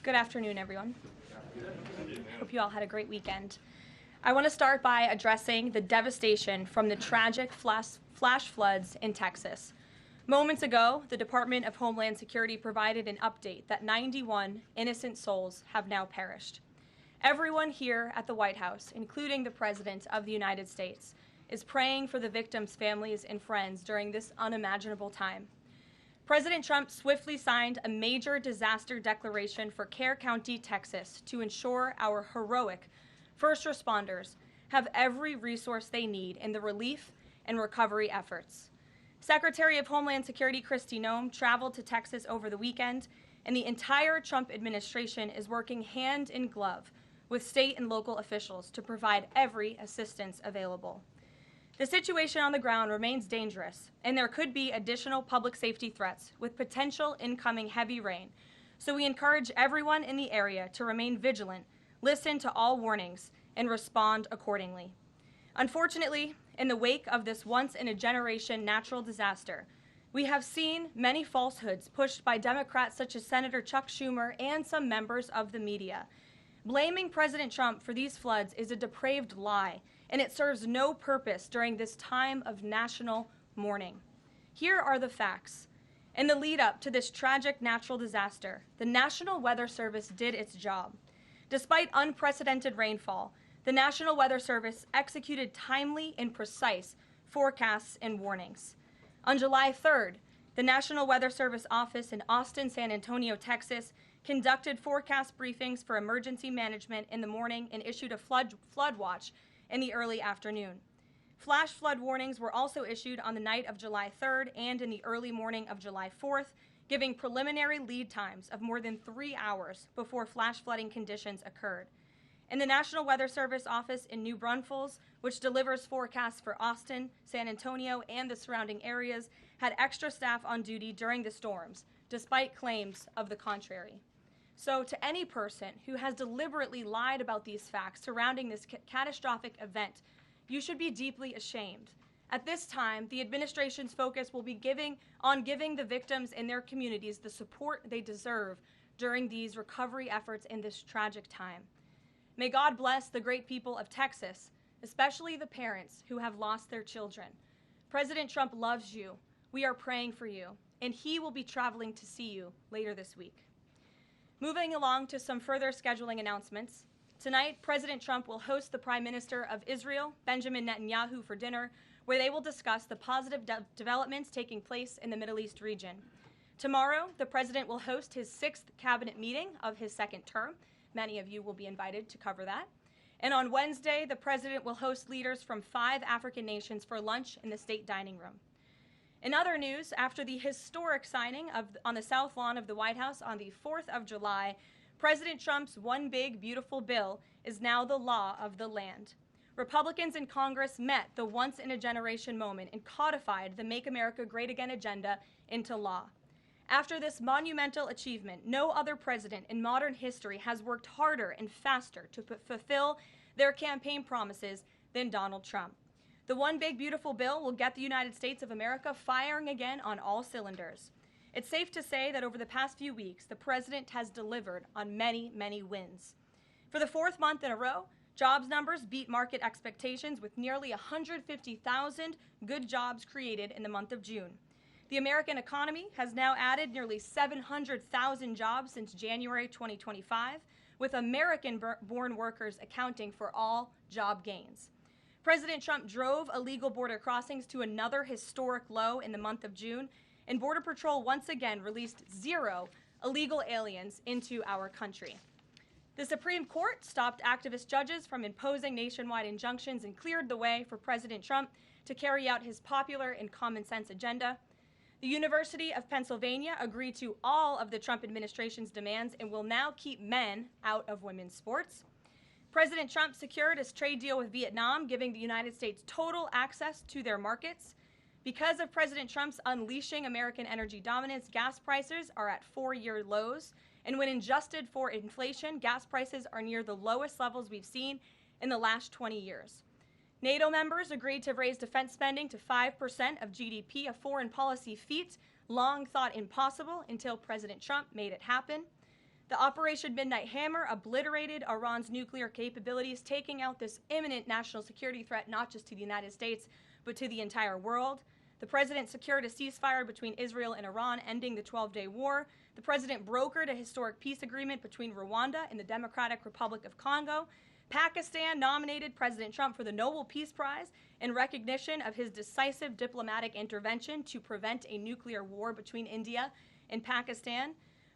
Good afternoon, everyone. Hope you all had a great weekend. I want to start by addressing the devastation from the tragic flash floods in Texas. Moments ago, the Department of Homeland Security provided an update that 91 innocent souls have now perished. Everyone here at the White House, including the President of the United States, is praying for the victims' families and friends during this unimaginable time. President Trump swiftly signed a major disaster declaration for Kerr County, Texas, to ensure our heroic first responders have every resource they need in the relief and recovery efforts. Secretary of Homeland Security Kristi Noem traveled to Texas over the weekend, and the entire Trump administration is working hand in glove with state and local officials to provide every assistance available. The situation on the ground remains dangerous, and there could be additional public safety threats with potential incoming heavy rain, so we encourage everyone in the area to remain vigilant, listen to all warnings, and respond accordingly. Unfortunately, in the wake of this once-in-a-generation natural disaster, we have seen many falsehoods pushed by Democrats such as Senator Chuck Schumer and some members of the media. Blaming President Trump for these floods is a depraved lie, and it serves no purpose during this time of national mourning. Here are the facts. In the lead up to this tragic natural disaster, the National Weather Service did its job. Despite unprecedented rainfall, the National Weather Service executed timely and precise forecasts and warnings. On July 3rd, the National Weather Service office in Austin, San Antonio, Texas, conducted forecast briefings for emergency management in the morning and issued a flood watch in the early afternoon. Flash flood warnings were also issued on the night of July 3rd and in the early morning of July 4th, giving preliminary lead times of more than 3 hours before flash flooding conditions occurred. And the National Weather Service office in New Braunfels, which delivers forecasts for Austin, San Antonio, and the surrounding areas, had extra staff on duty during the storms, despite claims of the contrary. So to any person who has deliberately lied about these facts surrounding this catastrophic event, you should be deeply ashamed. At this time, the administration's focus will be giving the victims and their communities the support they deserve during these recovery efforts in this tragic time. May God bless the great people of Texas, especially the parents who have lost their children. President Trump loves you. We are praying for you, and he will be traveling to see you later this week. Moving along to some further scheduling announcements. Tonight, President Trump will host the Prime Minister of Israel, Benjamin Netanyahu, for dinner, where they will discuss the positive developments taking place in the Middle East region. Tomorrow, the President will host his 6th cabinet meeting of his second term. Many of you will be invited to cover that. And on Wednesday, the President will host leaders from 5 African nations for lunch in the state dining room. In other news, after the historic signing on the South Lawn of the White House on the 4th of July, President Trump's One Big Beautiful Bill is now the law of the land. Republicans in Congress met the once-in-a-generation moment and codified the Make America Great Again agenda into law. After this monumental achievement, no other president in modern history has worked harder and faster to fulfill their campaign promises than Donald Trump. The One Big Beautiful Bill will get the United States of America firing again on all cylinders. It's safe to say that over the past few weeks, the president has delivered on many, many wins. For the 4th month in a row, jobs numbers beat market expectations with nearly 150,000 good jobs created in the month of June. The American economy has now added nearly 700,000 jobs since January 2025, with American-born workers accounting for all job gains. President Trump drove illegal border crossings to another historic low in the month of June, and Border Patrol once again released 0 illegal aliens into our country. The Supreme Court stopped activist judges from imposing nationwide injunctions and cleared the way for President Trump to carry out his popular and common sense agenda. The University of Pennsylvania agreed to all of the Trump administration's demands and will now keep men out of women's sports. President Trump secured a trade deal with Vietnam, giving the United States total access to their markets. Because of President Trump's unleashing American energy dominance, gas prices are at 4-year lows. And when adjusted for inflation, gas prices are near the lowest levels we've seen in the last 20 years. NATO members agreed to raise defense spending to 5% of GDP, a foreign policy feat long thought impossible until President Trump made it happen. The Operation Midnight Hammer obliterated Iran's nuclear capabilities, taking out this imminent national security threat not just to the United States, but to the entire world. The president secured a ceasefire between Israel and Iran, ending the 12-day war. The president brokered a historic peace agreement between Rwanda and the Democratic Republic of Congo. Pakistan nominated President Trump for the Nobel Peace Prize in recognition of his decisive diplomatic intervention to prevent a nuclear war between India and Pakistan.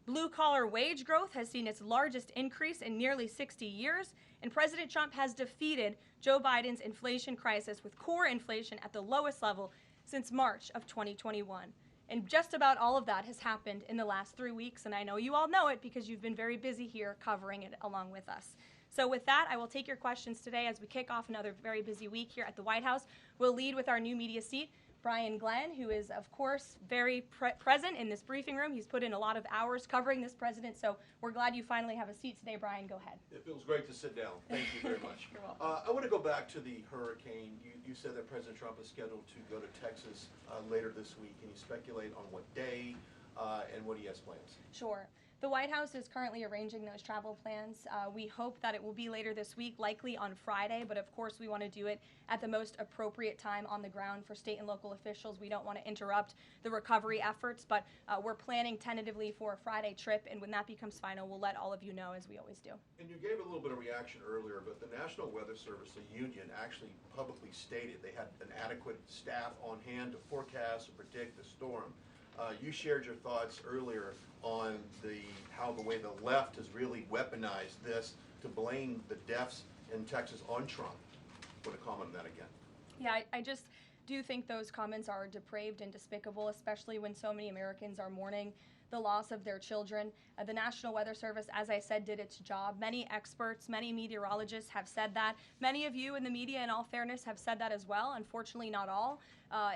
Blue-collar wage growth has seen its largest increase in nearly 60 years, and President Trump has defeated Joe Biden's inflation crisis with core inflation at the lowest level since March of 2021. And just about all of that has happened in the last 3 weeks, and I know you all know it because you've been very busy here covering it along with us. So with that, I will take your questions today as we kick off another very busy week here at the White House. We'll lead with our new media seat, Brian Glenn, who is, of course, very present in this briefing room. He's put in a lot of hours covering this president, so we're glad you finally have a seat today. Brian, go ahead. It feels great to sit down. Thank you very much. You're welcome. I want to go back to the hurricane. You said that President Trump is scheduled to go to Texas later this week. Can you speculate on what day and what he has plans? Sure. The White House is currently arranging those travel plans. We hope that it will be later this week, likely on Friday, but of course we want to do it at the most appropriate time on the ground for state and local officials. We don't want to interrupt the recovery efforts, but we're planning tentatively for a Friday trip, and when that becomes final, we'll let all of you know, as we always do. And you gave a little bit of reaction earlier, but the National Weather Service, the union, actually publicly stated they had an adequate staff on hand to forecast and predict the storm. You shared your thoughts earlier on how the way the left has really weaponized this to blame the deaths in Texas on Trump. Want to comment on that again? Yeah, I just do think those comments are depraved and despicable, especially when so many Americans are mourning the loss of their children. The National Weather Service, as I said, did its job. Many experts, many meteorologists have said that. Many of you in the media, in all fairness, have said that as well. Unfortunately, not all.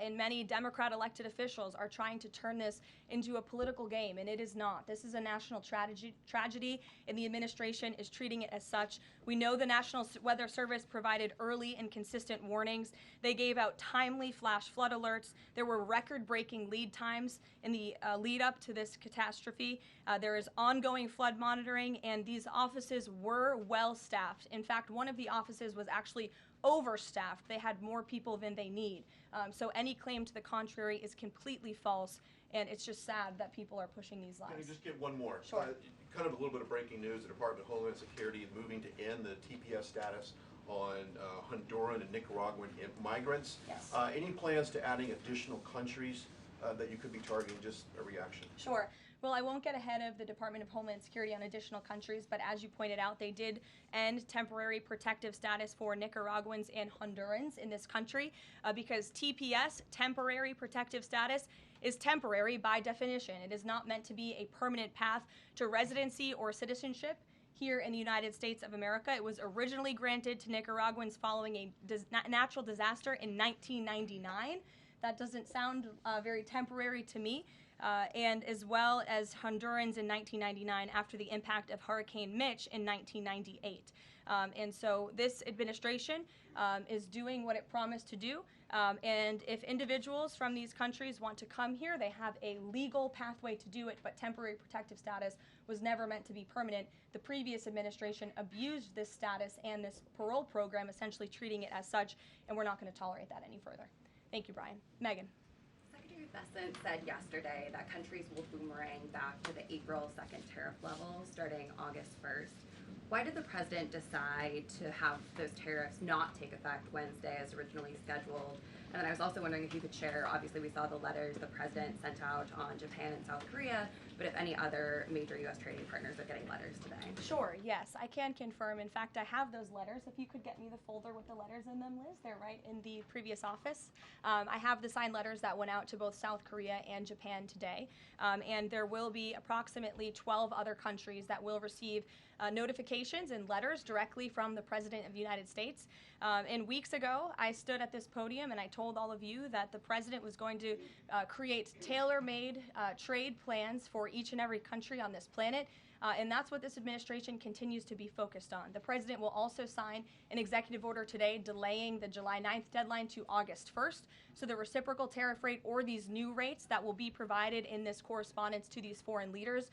And many Democrat elected officials are trying to turn this into a political game, and it is not. This is a national tragedy, and the administration is treating it as such. We know the National Weather Service provided early and consistent warnings. They gave out timely flash flood alerts. There were record-breaking lead times in the lead up to this catastrophe. There is ongoing flood monitoring, and these offices were well staffed. In fact, one of the offices was actually overstaffed. They had more people than they need. So any claim to the contrary is completely false, and it's just sad that people are pushing these lies. Can you just get one more? Sure. Kind of a little bit of breaking news. The Department of Homeland Security is moving to end the TPS status on Honduran and Nicaraguan migrants. Yes. Any plans to adding additional countries that you could be targeting? Just a reaction. Sure. Well, I won't get ahead of the Department of Homeland Security on additional countries, but as you pointed out, they did end temporary protective status for Nicaraguans and Hondurans in this country because TPS, temporary protective status, is temporary by definition. It is not meant to be a permanent path to residency or citizenship here in the United States of America. It was originally granted to Nicaraguans following a natural disaster in 1999. That doesn't sound very temporary to me. And as well as Hondurans in 1999 after the impact of Hurricane Mitch in 1998. And so this administration is doing what it promised to do. And if individuals from these countries want to come here, they have a legal pathway to do it, but temporary protective status was never meant to be permanent. The previous administration abused this status and this parole program, essentially treating it as such, and we're not going to tolerate that any further. Thank you, Brian. Megan. Secretary Bessent said yesterday that countries will boomerang back to the April 2nd tariff level starting August 1st. Why did the president decide to have those tariffs not take effect Wednesday as originally scheduled? And then I was also wondering if you could share, obviously we saw the letters the president sent out on Japan and South Korea, but if any other major U.S. trading partners are getting letters today. Sure, yes, I can confirm. In fact, I have those letters. If you could get me the folder with the letters in them, Liz, they're right in the previous office. I have the signed letters that went out to both South Korea and Japan today. And there will be approximately 12 other countries that will receive notifications and letters directly from the President of the United States. And weeks ago, I stood at this podium and I told all of you that the President was going to create tailor-made trade plans for each and every country on this planet. And that's what this administration continues to be focused on. The President will also sign an executive order today delaying the July 9th deadline to August 1st So the reciprocal tariff rate or these new rates that will be provided in this correspondence to these foreign leaders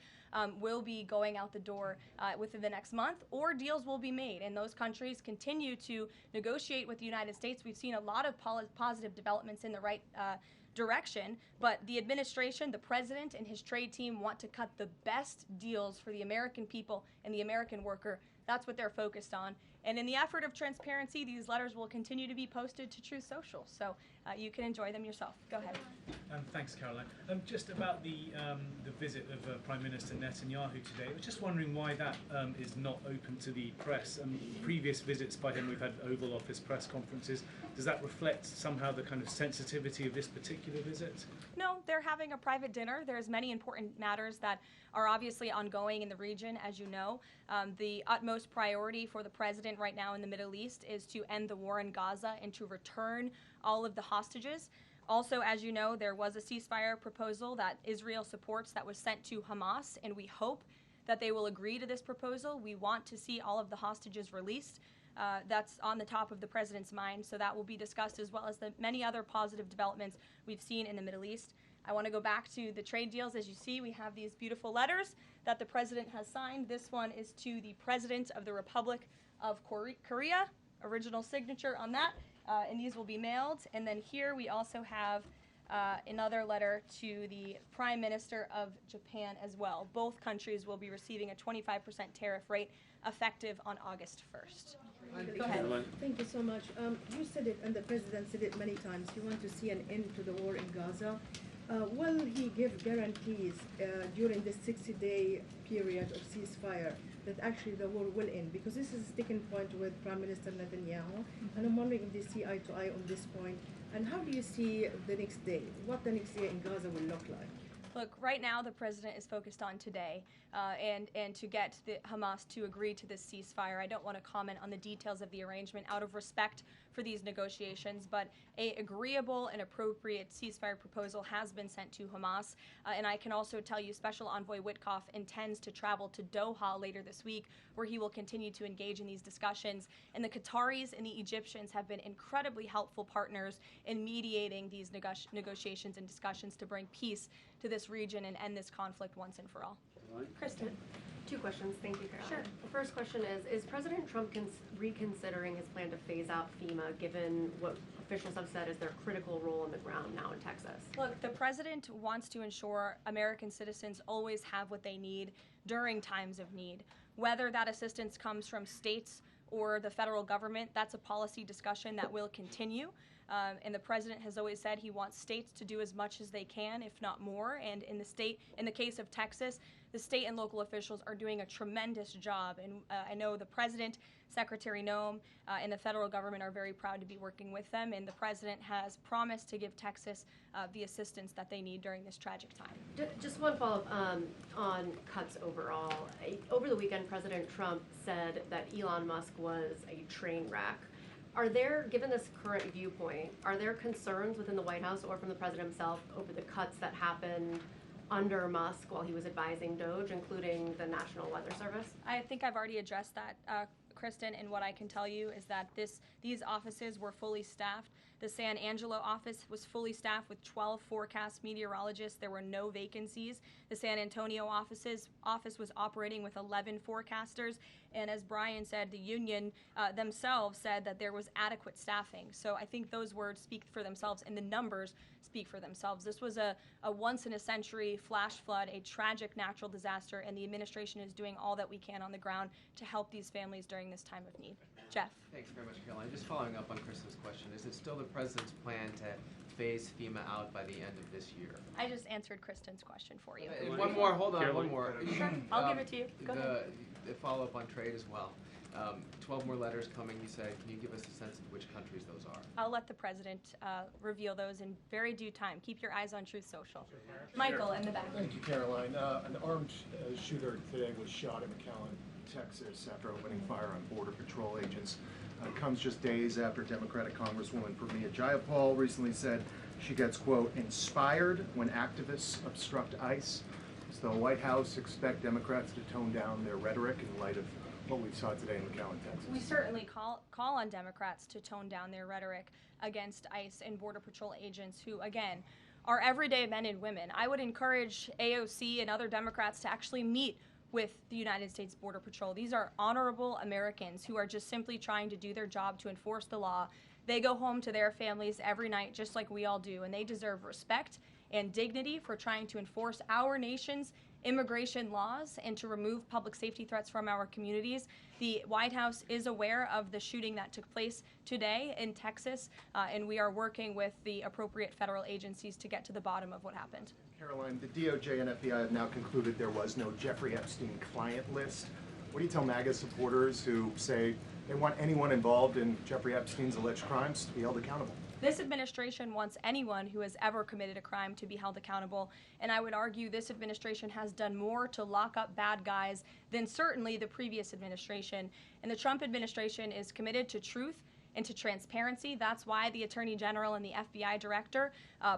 will be going out the door within the next month, or deals will be made. And those countries continue to negotiate with the United States. We've seen a lot of positive developments in the right direction, but the administration, the president, and his trade team want to cut the best deals for the American people and the American worker. That's what they're focused on. And in the effort of transparency, these letters will continue to be posted to Truth Social, so you can enjoy them yourself. Go ahead. Thanks, Caroline. Just about the visit of Prime Minister Netanyahu today, I was just wondering why that is not open to the press. Previous visits by him, we've had Oval Office press conferences. Does that reflect somehow the kind of sensitivity of this particular visit? No, they're having a private dinner. There's many important matters that are obviously ongoing in the region, as you know. The utmost priority for the president right now in the Middle East is to end the war in Gaza and to return all of the hostages. Also, as you know, there was a ceasefire proposal that Israel supports that was sent to Hamas, and we hope that they will agree to this proposal. We want to see all of the hostages released. That's on the top of the president's mind, so that will be discussed, as well as the many other positive developments we've seen in the Middle East. I want to go back to the trade deals. As you see, we have these beautiful letters that the president has signed. This one is to the President of the Republic of Korea, original signature on that, and these will be mailed. And then here we also have another letter to the Prime Minister of Japan as well. Both countries will be receiving a 25% tariff rate effective on August 1st. Go ahead. Thank you so much. You said it, and the president said it many times, you want to see an end to the war in Gaza. Will he give guarantees during this 60-day period of ceasefire that actually the war will end? Because this is a sticking point with Prime Minister Netanyahu, and I'm wondering if they see eye to eye on this point. And how do you see the next day? What the next day in Gaza will look like? Look, right now the president is focused on today and to get the Hamas to agree to this ceasefire. I don't want to comment on the details of the arrangement out of respect for these negotiations, but a agreeable and appropriate ceasefire proposal has been sent to Hamas. And I can also tell you Special Envoy Witkoff intends to travel to Doha later this week, where he will continue to engage in these discussions. And the Qataris and the Egyptians have been incredibly helpful partners in mediating these negotiations and discussions to bring peace to this region and end this conflict once and for all. Kristen. Two questions. Thank you, Caroline. Sure. The first question is President Trump reconsidering his plan to phase out FEMA, given what officials have said is their critical role on the ground now in Texas? Look, the president wants to ensure American citizens always have what they need during times of need. Whether that assistance comes from states or the federal government, that's a policy discussion that will continue. And the president has always said he wants states to do as much as they can, if not more. And in the case of Texas, the state and local officials are doing a tremendous job. And I know the president, Secretary Noem, and the federal government are very proud to be working with them. And the president has promised to give Texas the assistance that they need during this tragic time. Just one follow-up on cuts overall. Over the weekend, President Trump said that Elon Musk was a train wreck. Are there, given this current viewpoint, are there concerns within the White House or from the president himself over the cuts that happened under Musk while he was advising DOGE, including the National Weather Service? I think I've already addressed that, Kristen, and what I can tell you is that these offices were fully staffed. The San Angelo office was fully staffed with 12 forecast meteorologists. There were no vacancies. The San Antonio office was operating with 11 forecasters. And as Brian said, the union themselves said that there was adequate staffing. So I think those words speak for themselves, and the numbers speak for themselves. This was a once-in-a-century flash flood, a tragic natural disaster, and the administration is doing all that we can on the ground to help these families during this time of need. Jeff. Thanks very much, Caroline. Just following up on Kristen's question, is it still the president's plan to phase FEMA out by the end of this year? I just answered Kristen's question for you. One more, hold on, one more. Sure, I'll give it to you. Go ahead. The follow-up on trade as well. 12 more letters coming, you said. Can you give us a sense of which countries those are? I'll let the president reveal those in very due time. Keep your eyes on Truth Social. Michael, in the back. Thank you, Caroline. An armed shooter today was shot in McAllen, Texas, after opening fire on Border Patrol agents. Comes just days after Democratic Congresswoman Pramila Jayapal recently said she gets, quote, inspired when activists obstruct ICE. Does the White House expect Democrats to tone down their rhetoric in light of what we saw today in McAllen, Texas? We certainly call on Democrats to tone down their rhetoric against ICE and Border Patrol agents who, again, are everyday men and women. I would encourage AOC and other Democrats to actually meet with the United States Border Patrol. These are honorable Americans who are just simply trying to do their job to enforce the law. They go home to their families every night just like we all do, and they deserve respect and dignity for trying to enforce our nation's immigration laws and to remove public safety threats from our communities. The White House is aware of the shooting that took place today in Texas, and we are working with the appropriate federal agencies to get to the bottom of what happened. Caroline, the DOJ and FBI have now concluded there was no Jeffrey Epstein client list. What do you tell MAGA supporters who say they want anyone involved in Jeffrey Epstein's alleged crimes to be held accountable? This administration wants anyone who has ever committed a crime to be held accountable, and I would argue this administration has done more to lock up bad guys than certainly the previous administration. And the Trump administration is committed to truth and to transparency. That's why the Attorney General and the FBI Director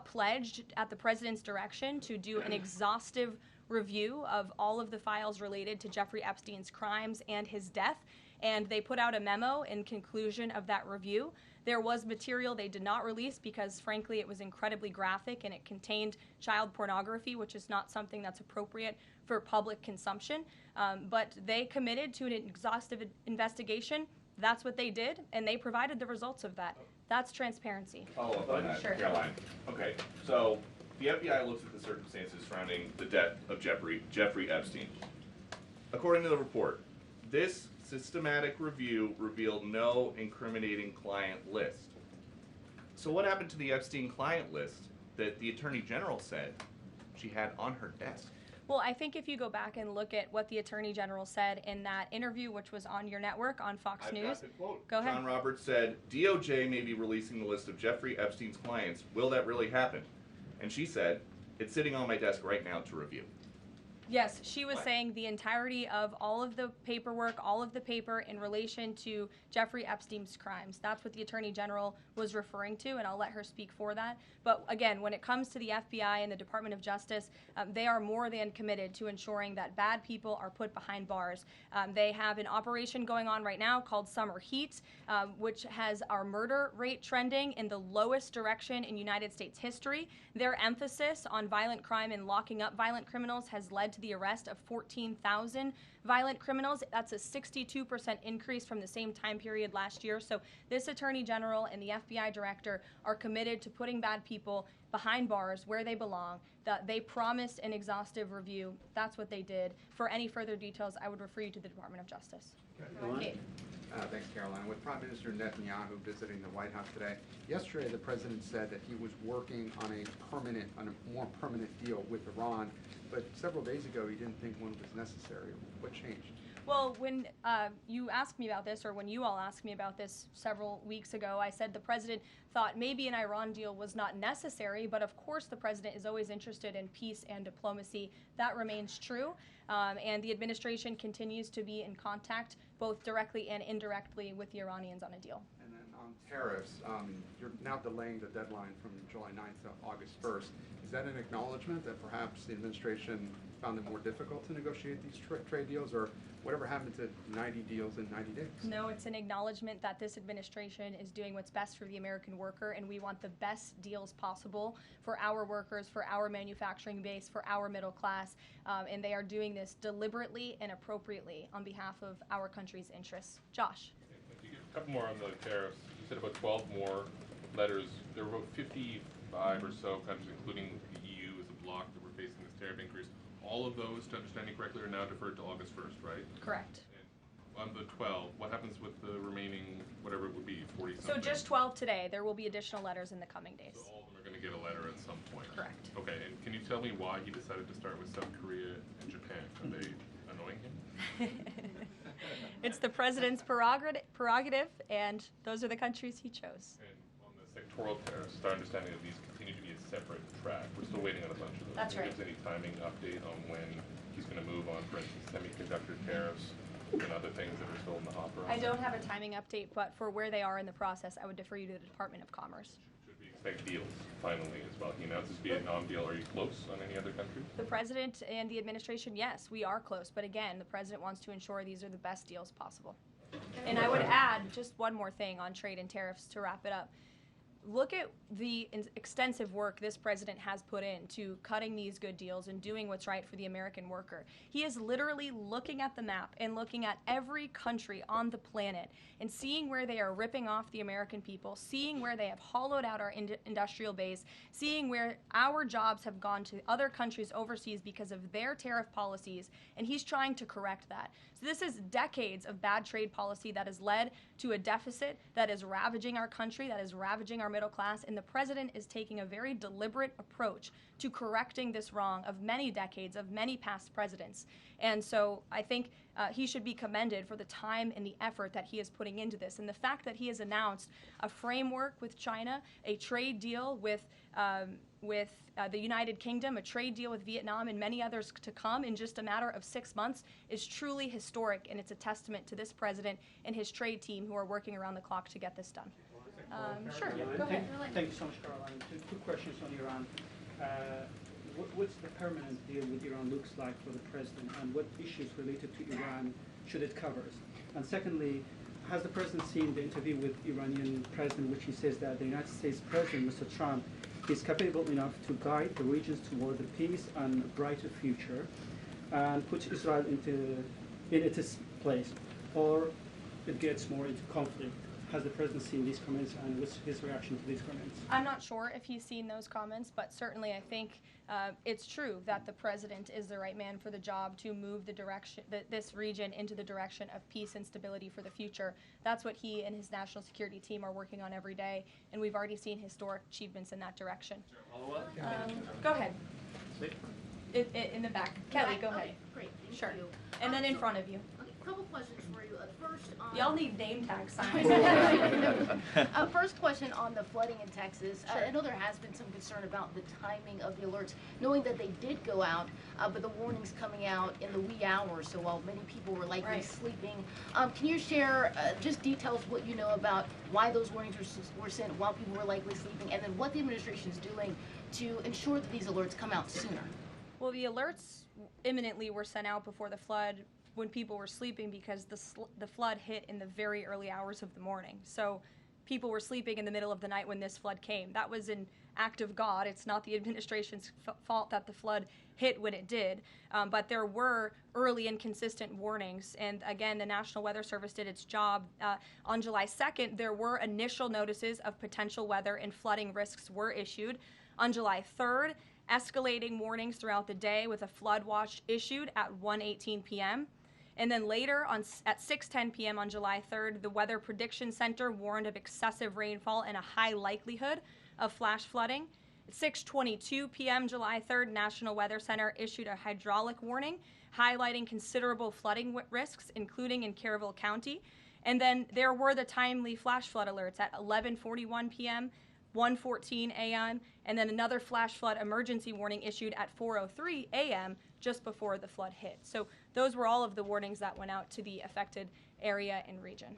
pledged at the President's direction to do an exhaustive review of all of the files related to Jeffrey Epstein's crimes and his death. And they put out a memo in conclusion of that review. There was material they did not release because, frankly, it was incredibly graphic and it contained child pornography, which is not something that's appropriate for public consumption. But they committed to an exhaustive investigation. That's what they did, and they provided the results of that. That's transparency. Follow up on that, Sure. Caroline. Okay, so the FBI looks at the circumstances surrounding the death of Jeffrey Epstein. According to the report, this systematic review revealed no incriminating client list. So what happened to the Epstein client list that the Attorney General said she had on her desk? Well, I think if you go back and look at what the Attorney General said in that interview, which was on your network, on Fox I've News. got the quote. Go ahead. John Roberts said, DOJ may be releasing the list of Jeffrey Epstein's clients. Will that really happen? And she said, it's sitting on my desk right now to review. Yes, she was What? saying the entirety of all of the paperwork, all of the paper in relation to Jeffrey Epstein's crimes. That's what the Attorney General was referring to, and I'll let her speak for that. But again, when it comes to the FBI and the Department of Justice, they are more than committed to ensuring that bad people are put behind bars. They have an operation going on right now called Summer Heat, which has our murder rate trending in the lowest direction in United States history. Their emphasis on violent crime and locking up violent criminals has led to the arrest of 14,000 violent criminals. That's a 62% increase from the same time period last year. So this Attorney General and the FBI Director are committed to putting bad people behind bars where they belong. They promised an exhaustive review. That's what they did. For any further details, I would refer you to the Department of Justice. Kate. Thanks, Caroline. With Prime Minister Netanyahu visiting the White House today, yesterday the president said that he was working on a more permanent deal with Iran, but several days ago he didn't think one was necessary. What changed? Well, when you asked me about this, or when you all asked me about this several weeks ago, I said the president thought maybe an Iran deal was not necessary, but of course the president is always interested in peace and diplomacy. That remains true, and the administration continues to be in contact, both directly and indirectly, with the Iranians on a deal. And then on tariffs, you're now delaying the deadline from July 9th to August 1st. Is that an acknowledgement that perhaps the administration found it more difficult to negotiate these trade deals, or whatever happened to 90 deals in 90 days? No, it's an acknowledgement that this administration is doing what's best for the American worker, and we want the best deals possible for our workers, for our manufacturing base, for our middle class, and they are doing this deliberately and appropriately on behalf of our country's interests. Josh. A couple more on the tariffs. You said about 12 more letters. There were about 55 or so countries, including the EU as a bloc, that were facing this tariff increase. All of those, to understand it correctly, are now deferred to August 1st, right? Correct. And on the 12, what happens with the remaining, whatever it would be, 40-something? So just 12 today. There will be additional letters in the coming days. So all of them are going to get a letter at some point? Correct. Okay, and can you tell me why he decided to start with South Korea and Japan? Are they annoying him? It's the president's prerogative, and those are the countries he chose. And on the sectoral tariffs, it's our understanding that these continue to be a separate track. We're still waiting on a bunch of those. That's right. Is there any timing update on when he's going to move on, for instance, semiconductor tariffs and other things that are still in the hopper? I don't have a timing update, but for where they are in the process, I would defer you to the Department of Commerce. Should we affect deals finally as well? He announced his Vietnam deal. Are you close on any other countries? The president and the administration, yes, we are close. But again, the president wants to ensure these are the best deals possible. And I would add just one more thing on trade and tariffs to wrap it up. Look at the extensive work this president has put into cutting these good deals and doing what's right for the American worker. He is literally looking at the map and looking at every country on the planet and seeing where they are ripping off the American people, seeing where they have hollowed out our industrial base, seeing where our jobs have gone to other countries overseas because of their tariff policies, and he's trying to correct that. So this is decades of bad trade policy that has led to a deficit that is ravaging our country, that is ravaging our middle class, and the president is taking a very deliberate approach to correcting this wrong of many decades, of many past presidents. And so I think he should be commended for the time and the effort that he is putting into this. And the fact that he has announced a framework with China, a trade deal with the United Kingdom, a trade deal with Vietnam, and many others to come in just a matter of 6 months is truly historic, and it's a testament to this president and his trade team who are working around the clock to get this done. Sure, go ahead. Thank you so much, Caroline. Two questions on Iran. What's the permanent deal with Iran looks like for the president, and what issues related to Iran should it cover? And secondly, has the president seen the interview with Iranian president, which he says that the United States president, Mr. Trump, is capable enough to guide the regions toward a peace and a brighter future, and put Israel in its place, or it gets more into conflict? Has the president seen these comments, and what's his reaction to these comments? I'm not sure if he's seen those comments, but certainly I think it's true that the president is the right man for the job to move the direction, this region into the direction of peace and stability for the future. That's what he and his national security team are working on every day, and we've already seen historic achievements in that direction. Go ahead. In the back. Kelly, go ahead. Okay, great. Thank Sure. you. And then in front of you. Okay, a couple questions for you. First, Y'all need name tag signs. First question on the flooding in Texas. I know there has been some concern about the timing of the alerts, knowing that they did go out, but the warnings coming out in the wee hours, so while many people were likely sleeping. Can you share just details what you know about why those warnings were sent while people were likely sleeping, and then what the administration is doing to ensure that these alerts come out sooner? Well, the alerts imminently were sent out before the flood when people were sleeping because the flood hit in the very early hours of the morning. So people were sleeping in the middle of the night when this flood came. That was an act of God. It's not the administration's fault that the flood hit when it did. But there were early and consistent warnings. And again, the National Weather Service did its job. On July 2nd, there were initial notices of potential weather and flooding risks were issued. On July 3rd, escalating warnings throughout the day with a flood watch issued at 1:18 p.m. And then later at 6:10 p.m. on July 3rd, the Weather Prediction Center warned of excessive rainfall and a high likelihood of flash flooding. At 6:22 p.m. July 3rd, National Weather Center issued a hydraulic warning highlighting considerable flooding risks, including in Caryville County. And then there were the timely flash flood alerts at 11:41 p.m., 1:14 a.m., and then another flash flood emergency warning issued at 4:03 a.m. just before the flood hit. So those were all of the warnings that went out to the affected area and region.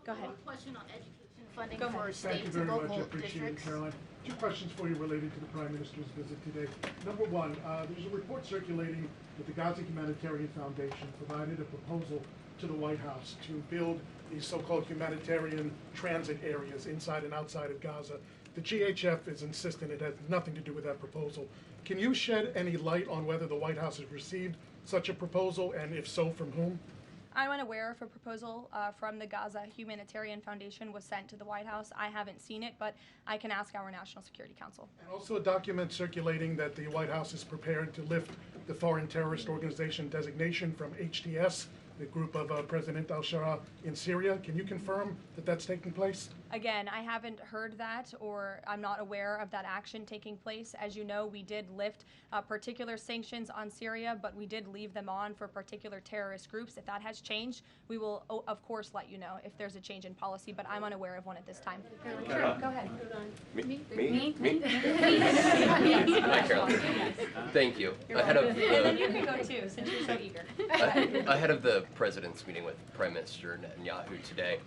Go ahead. One question on education funding Go for ahead. states and local districts. Caroline. Two questions for you related to the Prime Minister's visit today. Number one, there's a report circulating that the Gaza Humanitarian Foundation provided a proposal to the White House to build these so-called humanitarian transit areas inside and outside of Gaza. The GHF is insistent it has nothing to do with that proposal. Can you shed any light on whether the White House has received such a proposal, and if so, from whom? I'm unaware if a proposal from the Gaza Humanitarian Foundation was sent to the White House. I haven't seen it, but I can ask our National Security Council. And also a document circulating that the White House is prepared to lift the Foreign Terrorist Organization designation from HTS, the group of President al-Shara in Syria. Can you confirm that that's taking place? Again, I haven't heard that, or I'm not aware of that action taking place. As you know, we did lift particular sanctions on Syria, but we did leave them on for particular terrorist groups. If that has changed, we will, of course, let you know if there's a change in policy, but I'm unaware of one at this time. Sure, go ahead. Me? Hi, Caroline. Thank you. Ahead of and then you can go too, since you're so eager. ahead of the president's meeting with Prime Minister Netanyahu today,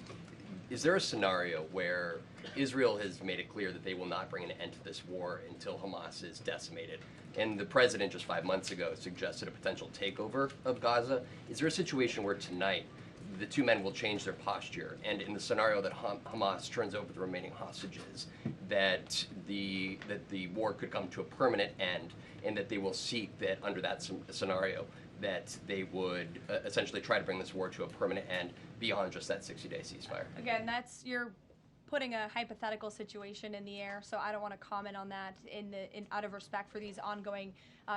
is there a scenario where Israel has made it clear that they will not bring an end to this war until Hamas is decimated? And the president just 5 months ago suggested a potential takeover of Gaza. Is there a situation where tonight the two men will change their posture, and in the scenario that Hamas turns over the remaining hostages, that the war could come to a permanent end, and that they will seek that under that scenario that they would essentially try to bring this war to a permanent end beyond just that 60-day ceasefire? Again, you're putting a hypothetical situation in the air, so I don't want to comment on that out of respect for these ongoing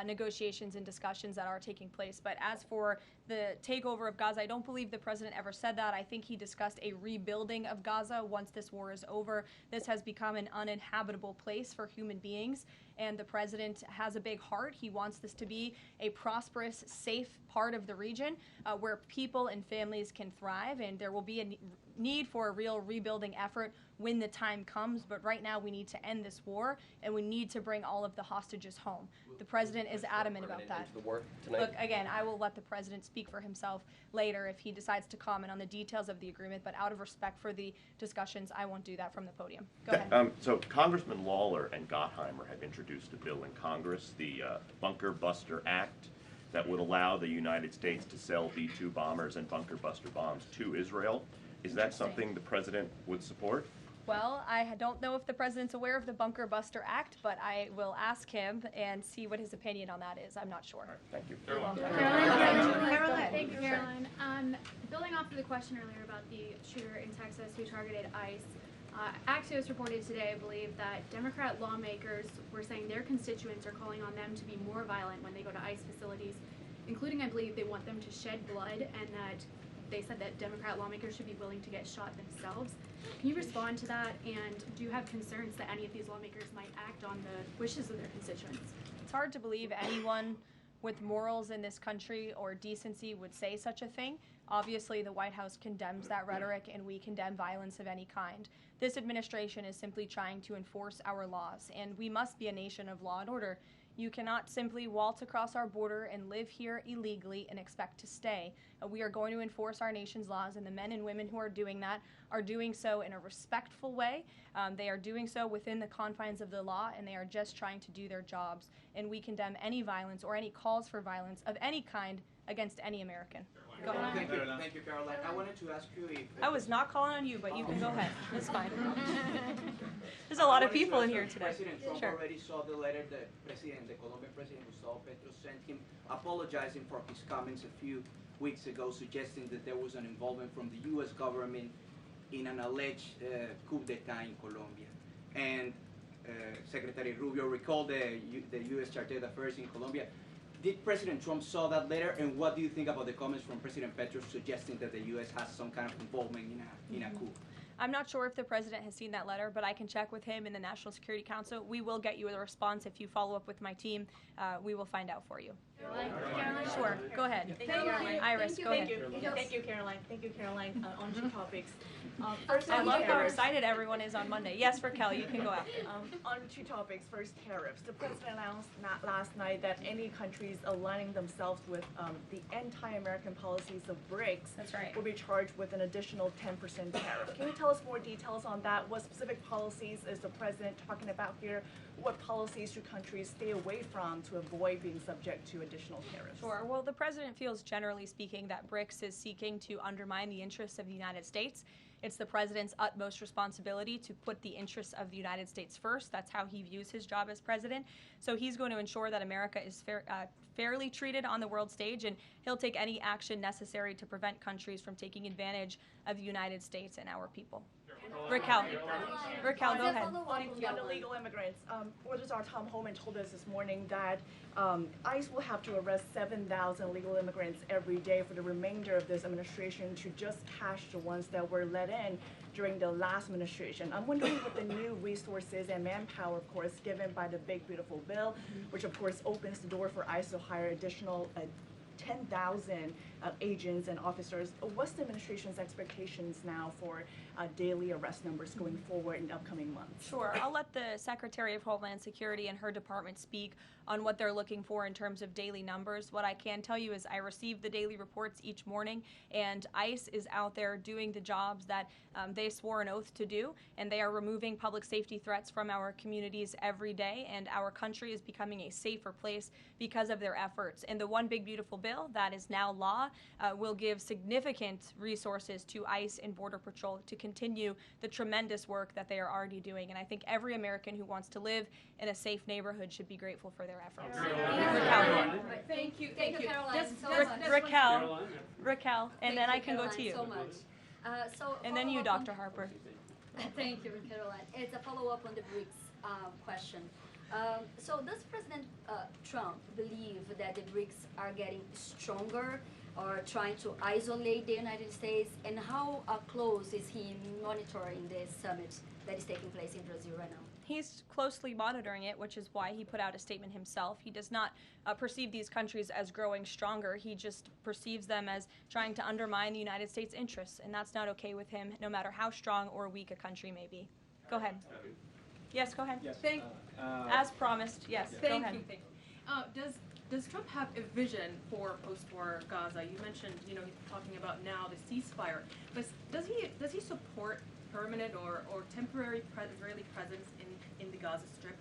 negotiations and discussions that are taking place. But as for the takeover of Gaza, I don't believe the president ever said that. I think he discussed a rebuilding of Gaza once this war is over. This has become an uninhabitable place for human beings, and the president has a big heart. He wants this to be a prosperous, safe part of the region where people and families can thrive, and there will be a need for a real rebuilding effort when the time comes. But right now we need to end this war, and we need to bring all of the hostages home. The president is adamant about that. The war tonight? Look, again, I will let the president speak for himself later if he decides to comment on the details of the agreement, but out of respect for the discussions, I won't do that from the podium. Go ahead. So Congressman Lawler and Gottheimer have introduced a bill in Congress, the Bunker Buster Act, that would allow the United States to sell B-2 bombers and bunker buster bombs to Israel. Is that something the president would support? Well, I don't know if the president's aware of the Bunker Buster Act, but I will ask him and see what his opinion on that is. I'm not sure. Thank you. Caroline. Thank you, Caroline. Building off of the question earlier about the shooter in Texas who targeted ICE, Axios reported today, I believe, that Democrat lawmakers were saying their constituents are calling on them to be more violent when they go to ICE facilities, including, I believe, they want them to shed blood, and that they said that Democrat lawmakers should be willing to get shot themselves. Can you respond to that, and do you have concerns that any of these lawmakers might act on the wishes of their constituents? It's hard to believe anyone with morals in this country or decency would say such a thing. Obviously, the White House condemns that rhetoric, and we condemn violence of any kind. This administration is simply trying to enforce our laws, and we must be a nation of law and order. You cannot simply waltz across our border and live here illegally and expect to stay. We are going to enforce our nation's laws, and the men and women who are doing that are doing so in a respectful way. They are doing so within the confines of the law, and they are just trying to do their jobs. And we condemn any violence or any calls for violence of any kind against any American. Go ahead. Thank you, Caroline. I wanted to ask you if... I was not calling on you, but you can go ahead. It's fine. There's a lot of people in here today. President Trump Sure. already saw the letter that the Colombian president, Gustavo Petro, sent him apologizing for his comments a few weeks ago, suggesting that there was an involvement from the U.S. government in an alleged coup d'etat in Colombia. And Secretary Rubio recalled the U.S. Chargé d'Affaires in Colombia. Did President Trump saw that letter, and what do you think about the comments from President Petro suggesting that the U.S. has some kind of involvement in a coup? I'm not sure if the president has seen that letter, but I can check with him in the National Security Council. We will get you a response if you follow up with my team. We will find out for you. Sure, go ahead. Iris, go ahead. Thank you, Caroline. Thank you, Caroline. On two topics. First, I love how tariffs. excited everyone is on Monday. Yes, Raquel, you can go out. On two topics. First, tariffs. The president announced last night that any countries aligning themselves with the anti-American policies of BRICS That's right. will be charged with an additional 10% tariff. Can you tell us more details on that? What specific policies is the president talking about here? What policies should countries stay away from to avoid being subject to additional tariffs? Sure. Well, the president feels, generally speaking, that BRICS is seeking to undermine the interests of the United States. It's the president's utmost responsibility to put the interests of the United States first. That's how he views his job as president. So he's going to ensure that America is fairly treated on the world stage, and he'll take any action necessary to prevent countries from taking advantage of the United States and our people. Raquel, go ahead. On illegal immigrants, Reuters' Tom Homan told us this morning that ICE will have to arrest 7,000 illegal immigrants every day for the remainder of this administration to just catch the ones that were let in during the last administration. I'm wondering what the new resources and manpower, of course, given by the Big Beautiful Bill, which of course opens the door for ICE to hire additional 10,000 agents and officers. What's the administration's expectations now for daily arrest numbers going forward in upcoming months? Sure. I'll let the Secretary of Homeland Security and her department speak on what they're looking for in terms of daily numbers. What I can tell you is I receive the daily reports each morning, and ICE is out there doing the jobs that they swore an oath to do, and they are removing public safety threats from our communities every day, and our country is becoming a safer place because of their efforts. And the One Big Beautiful Bill that is now law will give significant resources to ICE and Border Patrol to continue the tremendous work that they are already doing. And I think every American who wants to live in a safe neighborhood should be grateful for their efforts. Thank you, Karoline, Just so much. Raquel, and then I can go to you. So much. And then you, Dr. Harper. Thank you, Caroline. It's a follow-up on the BRICS question. So does President Trump believe that the BRICS are getting stronger or trying to isolate the United States? And how close is he monitoring this summit that is taking place in Brazil right now? He's closely monitoring it, which is why he put out a statement himself. He does not perceive these countries as growing stronger. He just perceives them as trying to undermine the United States' interests, and that's not okay with him, no matter how strong or weak a country may be. Go ahead. Yes, go ahead. Yes. As promised, yes, go ahead. Thank you. Does Trump have a vision for post-war Gaza? You mentioned, he's talking about now the ceasefire, but does he support permanent or temporary Israeli presence in the Gaza Strip?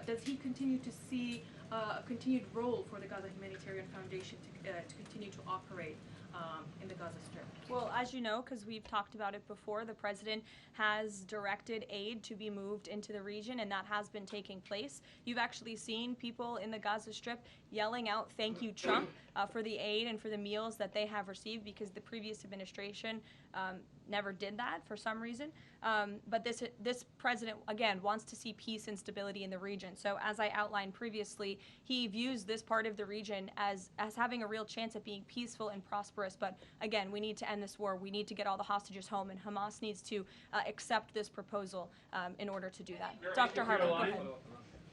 Does he continue to see a continued role for the Gaza Humanitarian Foundation to continue to operate in the Gaza Strip? Well, as you know, because we've talked about it before, the president has directed aid to be moved into the region, and that has been taking place. You've actually seen people in the Gaza Strip yelling out, "Thank you, Trump," for the aid and for the meals that they have received, because the previous administration never did that for some reason. But this president, again, wants to see peace and stability in the region. So as I outlined previously, he views this part of the region as having a real chance at being peaceful and prosperous. But again, we need to end this war. We need to get all the hostages home, and Hamas needs to accept this proposal in order to do that. Dr. Harper, go ahead.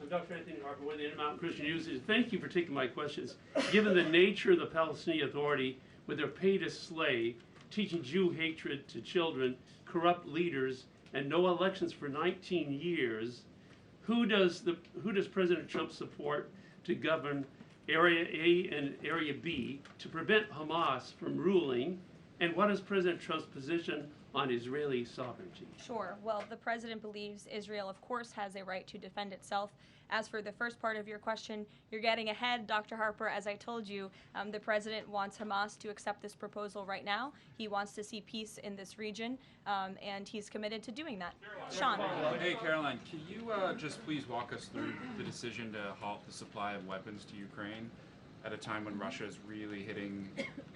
I'm Dr. Anthony Harper with the Intermountain Christian News. Thank you for taking my questions. Given the nature of the Palestinian Authority, with their pay to slay, teaching Jew hatred to children, corrupt leaders, and no elections for 19 years, who does President Trump support to govern Area A and Area B to prevent Hamas from ruling? And what is President Trump's position on Israeli sovereignty? Sure. Well, the president believes Israel, of course, has a right to defend itself. As for the first part of your question, you're getting ahead, Dr. Harper. As I told you, the president wants Hamas to accept this proposal right now. He wants to see peace in this region, and he's committed to doing that. Sean. Hey, Caroline, can you just please walk us through the decision to halt the supply of weapons to Ukraine at a time when Russia is really hitting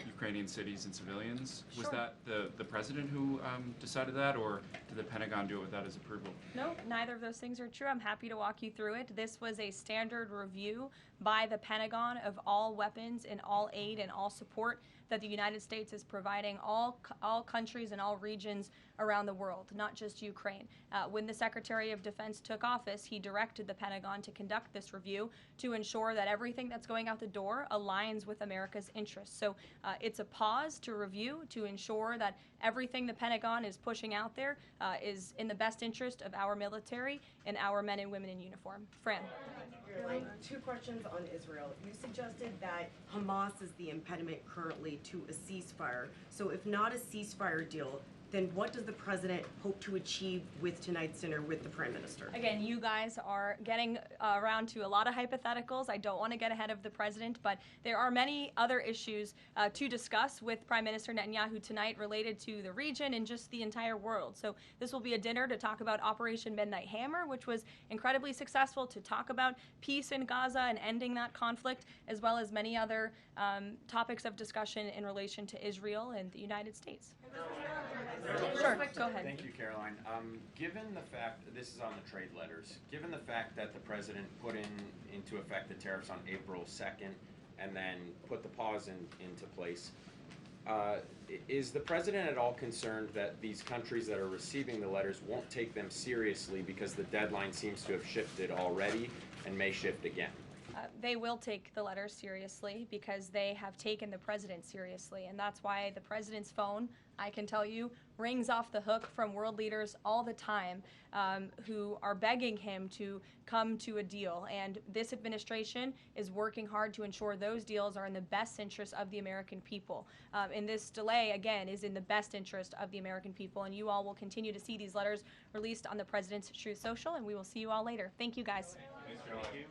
Ukrainian cities and civilians? Was that the president who decided that, or did the Pentagon do it without his approval? No, neither of those things are true. I'm happy to walk you through it. This was a standard review by the Pentagon of all weapons and all aid and all support that the United States is providing all countries and all regions around the world, not just Ukraine. When the Secretary of Defense took office, he directed the Pentagon to conduct this review to ensure that everything that's going out the door aligns with America's interests. So it's a pause to review to ensure that everything the Pentagon is pushing out there is in the best interest of our military and our men and women in uniform. Fran. Two questions on Israel. You suggested that Hamas is the impediment currently to a ceasefire. So if not a ceasefire deal, then what does the president hope to achieve with tonight's dinner with the prime minister? Again, you guys are getting around to a lot of hypotheticals. I don't want to get ahead of the president, but there are many other issues to discuss with Prime Minister Netanyahu tonight related to the region and just the entire world. So this will be a dinner to talk about Operation Midnight Hammer, which was incredibly successful, to talk about peace in Gaza and ending that conflict, as well as many other topics of discussion in relation to Israel and the United States. Sure, go ahead. Thank you, Caroline. Given the fact, this is on the trade letters, given the fact that the president put into effect the tariffs on April 2nd and then put the pause into place, is the president at all concerned that these countries that are receiving the letters won't take them seriously because the deadline seems to have shifted already and may shift again? They will take the letters seriously because they have taken the president seriously, and that's why the president's phone, I can tell you, rings off the hook from world leaders all the time who are begging him to come to a deal. And this administration is working hard to ensure those deals are in the best interest of the American people. And this delay, again, is in the best interest of the American people. And you all will continue to see these letters released on the president's Truth Social, and we will see you all later. Thank you, guys. Thanks, Caroline.